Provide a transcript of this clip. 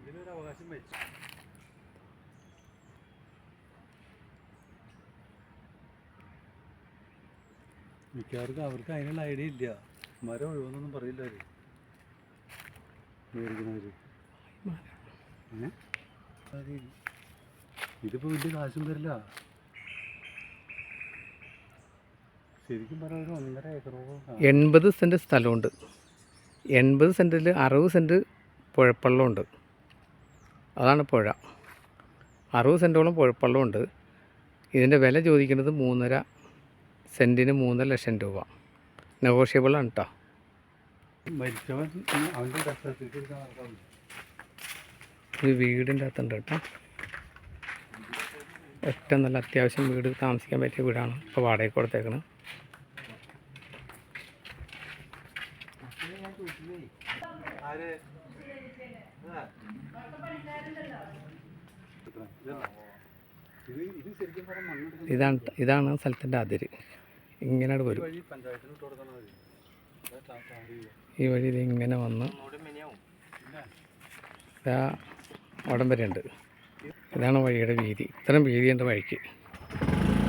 ഇതിനൊരവകാശം വെച്ചു. മിക്കവാർക്കും അവർക്ക് അതിനുള്ള ഐഡിയ ഇല്ല. മരം ഒഴിവെന്നൊന്നും പറയില്ല അവർ മേടിക്കുന്നവർ. ഇതിപ്പോൾ വലിയ കാശും വരില്ല. ശരിക്കും പറഞ്ഞാൽ 1.5 ഏക്കറോളം 80 സെൻറ്റ് സ്ഥലമുണ്ട്. 80 സെൻറ്റിൽ 60 സെൻറ്റ് പുഴപ്പള്ളമുണ്ട്. അതാണ് പുഴ. 60 സെൻറ്റോളം പുഴപ്പള്ളമുണ്ട്. ഇതിൻ്റെ വില ചോദിക്കുന്നത് 3.5 സെൻറ്റിന് 3.5 ലക്ഷം രൂപ. നെഗോഷ്യബിളാണ് കേട്ടോ. മരിച്ചവൻ അവൻ്റെ ഒരു വീടിൻ്റെ അകത്തുണ്ട് കേട്ടോ. ഒറ്റ നല്ല അത്യാവശ്യം വീട് താമസിക്കാൻ പറ്റിയ വീടാണ് ഇപ്പോൾ വാടകയ്ക്ക് കൊടുത്തേക്കുന്നത്. ഇതാണ് സ്ഥലത്തിൻ്റെ അതിര്. ഇങ്ങനെ വരും. ഈ വഴി ഇതിങ്ങനെ വന്ന് അവിടം വരെ ഉണ്ട്. ഇതാണ് വഴിയുടെ വീതി. ഇത്രയും വീതിയുണ്ട് വഴിക്ക്.